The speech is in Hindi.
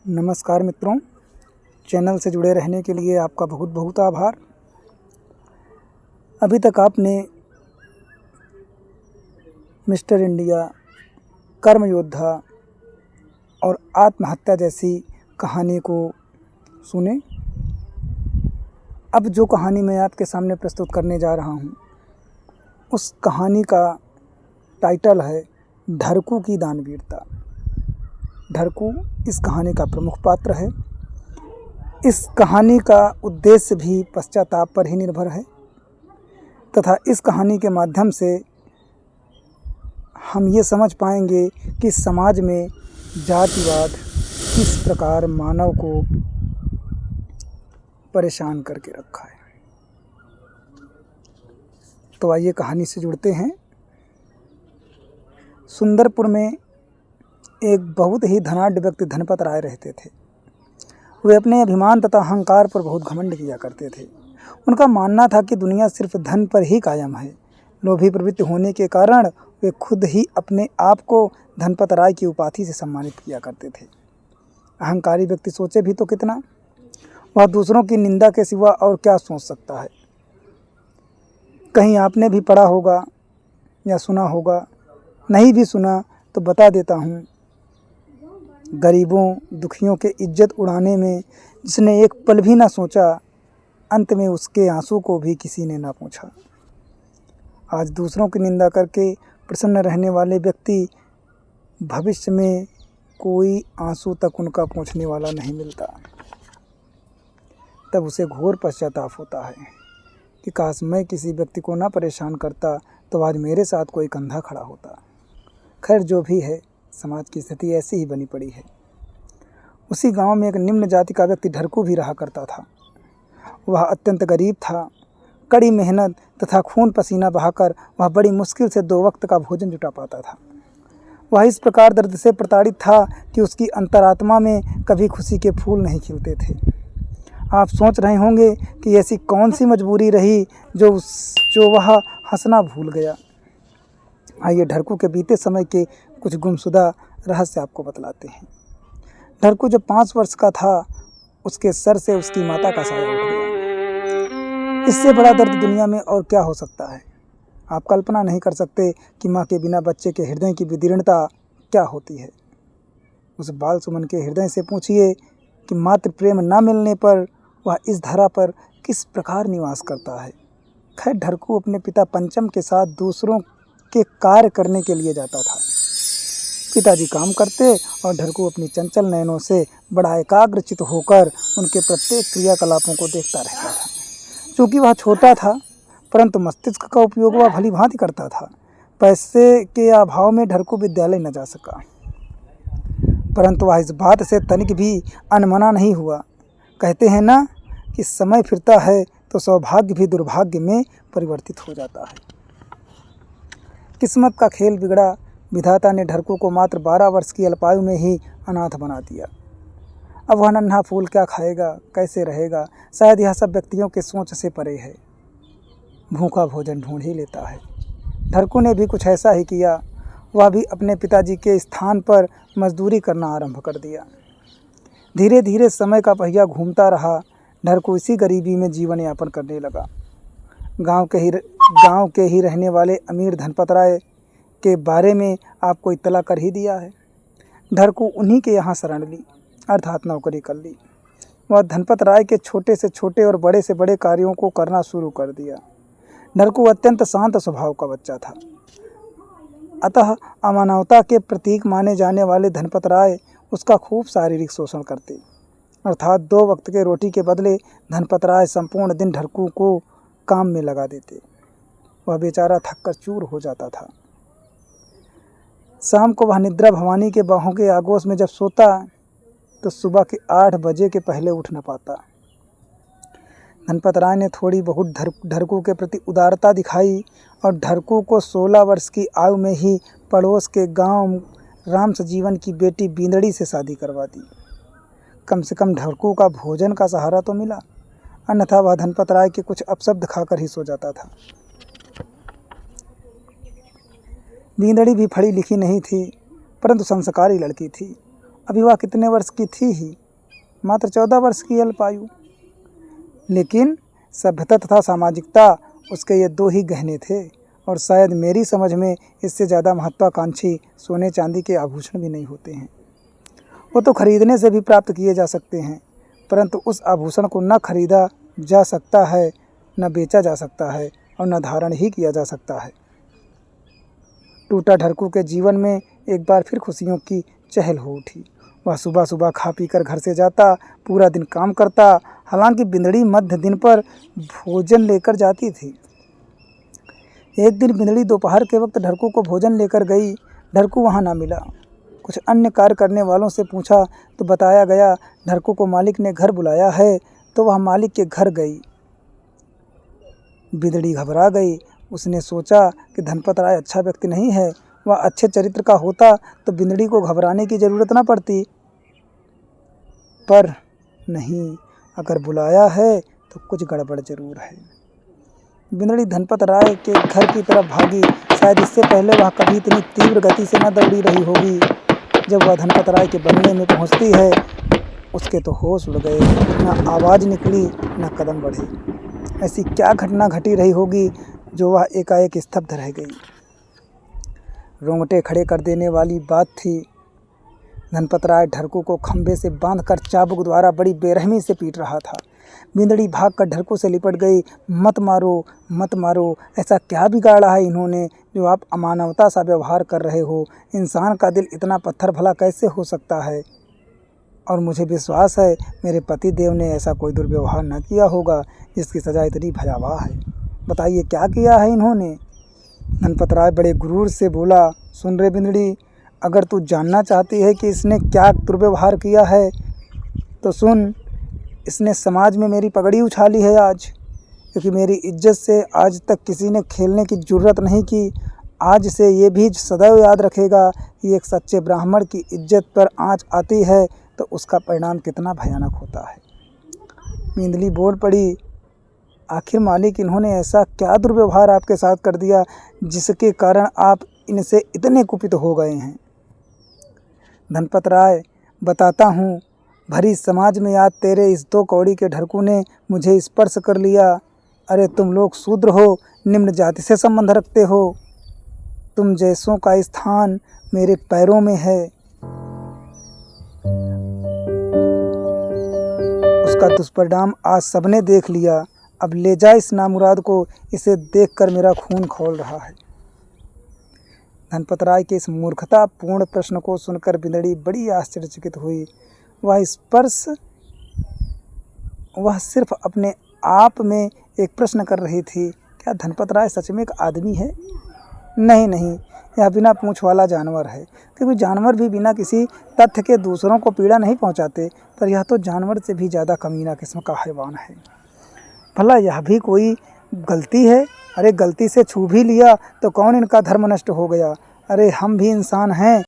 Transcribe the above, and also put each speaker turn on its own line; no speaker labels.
नमस्कार मित्रों, चैनल से जुड़े रहने के लिए आपका बहुत बहुत आभार। अभी तक आपने मिस्टर इंडिया, कर्म योद्धा और आत्महत्या जैसी कहानी को सुने। अब जो कहानी मैं आपके सामने प्रस्तुत करने जा रहा हूँ, उस कहानी का टाइटल है ढरकू की दानवीरता। ढरकू इस कहानी का प्रमुख पात्र है। इस कहानी का उद्देश्य भी पश्चाताप पर ही निर्भर है तथा इस कहानी के माध्यम से हम ये समझ पाएंगे कि समाज में जातिवाद किस प्रकार मानव को परेशान करके रखा है। तो आइए कहानी से जुड़ते हैं। सुंदरपुर में एक बहुत ही धनाढ्य व्यक्ति धनपत राय रहते थे। वे अपने अभिमान तथा अहंकार पर बहुत घमंड किया करते थे। उनका मानना था कि दुनिया सिर्फ धन पर ही कायम है। लोभी प्रवृत्ति होने के कारण वे खुद ही अपने आप को धनपत राय की उपाधि से सम्मानित किया करते थे। अहंकारी व्यक्ति सोचे भी तो कितना, वह दूसरों की निंदा के सिवा और क्या सोच सकता है। कहीं आपने भी पढ़ा होगा या सुना होगा, नहीं भी सुना तो बता देता हूँ। गरीबों दुखियों के इज्जत उड़ाने में जिसने एक पल भी ना सोचा, अंत में उसके आंसू को भी किसी ने ना पूछा। आज दूसरों की निंदा करके प्रसन्न रहने वाले व्यक्ति भविष्य में कोई आंसू तक उनका पोंछने वाला नहीं मिलता। तब उसे घोर पश्चाताप होता है कि काश मैं किसी व्यक्ति को ना परेशान करता तो आज मेरे साथ कोई कंधा खड़ा होता। खैर जो भी है, समाज की स्थिति ऐसी ही बनी पड़ी है। उसी गांव में एक निम्न जाति का व्यक्ति ढरकू भी रहा करता था। वह अत्यंत गरीब था। कड़ी मेहनत तथा खून पसीना बहाकर वह बड़ी मुश्किल से 2 वक्त का भोजन जुटा पाता था। वह इस प्रकार दर्द से प्रताड़ित था कि उसकी अंतरात्मा में कभी खुशी के फूल नहीं खिलते थे। आप सोच रहे होंगे कि ऐसी कौन सी मजबूरी रही जो वह हंसना भूल गया। आइए ढरकू के बीते समय के कुछ गुमशुदा रहस्य आपको बतलाते हैं। ढरकू जब 5 वर्ष का था, उसके सर से उसकी माता का साया उठ गया। इससे बड़ा दर्द दुनिया में और क्या हो सकता है। आप कल्पना नहीं कर सकते कि माँ के बिना बच्चे के हृदय की विदीर्णता क्या होती है। उस बाल सुमन के हृदय से पूछिए कि मातृ प्रेम न मिलने पर वह इस धरा पर किस प्रकार निवास करता है। खैर ढरकू अपने पिता पंचम के साथ दूसरों के कार्य करने के लिए जाता था। पिताजी काम करते और ढरकू अपनी चंचल नयनों से बड़ा एकाग्रचित होकर उनके प्रत्येक क्रियाकलापों को देखता रहता था। चूँकि वह छोटा था, परंतु मस्तिष्क का उपयोग वह भली भांति करता था। पैसे के अभाव में ढरकू विद्यालय न जा सका, परंतु वह इस बात से तनिक भी अनमना नहीं हुआ। कहते हैं ना कि समय फिरता है तो सौभाग्य भी दुर्भाग्य में परिवर्तित हो जाता है। किस्मत का खेल बिगड़ा। विधाता ने ढरकू को मात्र 12 वर्ष की अल्पायु में ही अनाथ बना दिया। अब वह नन्हा फूल क्या खाएगा, कैसे रहेगा, शायद यह सब व्यक्तियों के सोच से परे है। भूखा भोजन ढूंढ ही लेता है। ढरकू ने भी कुछ ऐसा ही किया। वह भी अपने पिताजी के स्थान पर मजदूरी करना आरंभ कर दिया। धीरे धीरे समय का पहिया घूमता रहा। ढरकू इसी गरीबी में जीवन यापन करने लगा। गांव के ही रहने वाले अमीर धनपत राय के बारे में आपको इत्तला कर ही दिया है। ढरकू उन्हीं के यहाँ शरण ली, अर्थात नौकरी कर ली। वह धनपत राय के छोटे से छोटे और बड़े से बड़े कार्यों को करना शुरू कर दिया। ढरकू अत्यंत शांत स्वभाव का बच्चा था, अतः अमानवता के प्रतीक माने जाने वाले धनपत राय उसका खूब शारीरिक शोषण करते, अर्थात 2 वक्त के रोटी के बदले धनपत राय संपूर्ण दिन ढरकू को काम में लगा देते। वह बेचारा थक कर चूर हो जाता था। शाम को वह निद्रा भवानी के बाहों के आगोश में जब सोता तो सुबह के 8 बजे के पहले उठ न पाता। धनपत राय ने थोड़ी बहुत ढरकू के प्रति उदारता दिखाई और ढरकू को 16 वर्ष की आयु में ही पड़ोस के गांव राम सजीवन की बेटी बींदड़ी से शादी करवा दी। कम से कम ढरकू का भोजन का सहारा तो मिला, अन्यथा वह धनपत राय के कुछ अपशब्द खाकर ही सो जाता था। बींदड़ी भी पढ़ी लिखी नहीं थी, परंतु संस्कारी लड़की थी। अभी वह कितने वर्ष की थी ही, मात्र 14 वर्ष की अल्पायु। लेकिन सभ्यता तथा सामाजिकता उसके ये दो ही गहने थे, और शायद मेरी समझ में इससे ज़्यादा महत्वाकांक्षी सोने चांदी के आभूषण भी नहीं होते हैं। वो तो खरीदने से भी प्राप्त किए जा सकते हैं, परंतु उस आभूषण को न खरीदा जा सकता है, न बेचा जा सकता है, और न धारण ही किया जा सकता है। टूटा ढरकू के जीवन में एक बार फिर खुशियों की चहल हो उठी। वह सुबह सुबह खा पी कर घर से जाता, पूरा दिन काम करता। हालांकि बिंदड़ी मध्य दिन पर भोजन लेकर जाती थी। एक दिन बिंदड़ी दोपहर के वक्त ढरकू को भोजन लेकर गई। ढरकू वहाँ ना मिला। कुछ अन्य कार्य करने वालों से पूछा तो बताया गया ढरकू को मालिक ने घर बुलाया है, तो वह मालिक के घर गई। बिंदड़ी घबरा गई। उसने सोचा कि धनपत राय अच्छा व्यक्ति नहीं है, वह अच्छे चरित्र का होता तो बिंदड़ी को घबराने की जरूरत न पड़ती। पर नहीं, अगर बुलाया है तो कुछ गड़बड़ जरूर है। बिंदड़ी धनपत राय के घर की तरफ भागी। शायद इससे पहले वह कभी इतनी तीव्र गति से न दौड़ी रही होगी। जब वह धनपत राय के बंगले में पहुंचती है, उसके तो होश उड़ गए। न आवाज़ निकली, न कदम बढ़े। ऐसी क्या घटना घटी रही होगी जो वह एकाएक स्तब्ध रह गई। रोंगटे खड़े कर देने वाली बात थी। धनपत राय ढरकू को खंभे से बांधकर चाबुक द्वारा बड़ी बेरहमी से पीट रहा था। बिंदड़ी भागकर ढरकू से लिपट गई। मत मारो, मत मारो, ऐसा क्या बिगाड़ा है इन्होंने जो आप अमानवता सा व्यवहार कर रहे हो। इंसान का दिल इतना पत्थर भला कैसे हो सकता है। और मुझे विश्वास है मेरे पति देव ने ऐसा कोई दुर्व्यवहार न किया होगा जिसकी सज़ा इतनी भयावह है। बताइए क्या किया है इन्होंने। धनपत राय बड़े गुरूर से बोला, सुन रे बिंदड़ी, अगर तू जानना चाहती है कि इसने क्या दुर्व्यवहार किया है तो सुन। इसने समाज में मेरी पगड़ी उछाली है आज, क्योंकि मेरी इज्जत से आज तक किसी ने खेलने की जुर्रत नहीं की। आज से ये भी सदैव याद रखेगा कि एक सच्चे ब्राह्मण की इज्जत पर आँच आती है तो उसका परिणाम कितना भयानक होता है। बिंदड़ी बोल पड़ी, आखिर मालिक इन्होंने ऐसा क्या दुर्व्यवहार आपके साथ कर दिया जिसके कारण आप इनसे इतने कुपित हो गए हैं। धनपत राय, बताता हूँ। भरी समाज में आज तेरे इस 2 कौड़ी के ढरकू ने मुझे स्पर्श कर लिया। अरे तुम लोग शूद्र हो, निम्न जाति से संबंध रखते हो। तुम जैसों का स्थान मेरे पैरों में है। उसका दुष्परिणाम आज सबने देख लिया। अब ले जा इस नामुराद को, इसे देखकर मेरा खून खौल रहा है। धनपत राय के इस मूर्खतापूर्ण प्रश्न को सुनकर बिंदड़ी बड़ी आश्चर्यचकित हुई। वह सिर्फ अपने आप में एक प्रश्न कर रही थी, क्या धनपत राय सच में एक आदमी है? नहीं, यह बिना पूंछ वाला जानवर है। क्योंकि जानवर भी बिना किसी तथ्य के दूसरों को पीड़ा नहीं पहुंचाते, पर यह तो जानवर से भी ज़्यादा कमीना किस्म का हैवान है। भला यह भी कोई गलती है? अरे गलती से छू भी लिया तो कौन इनका धर्म नष्ट हो गया। अरे हम भी इंसान हैं,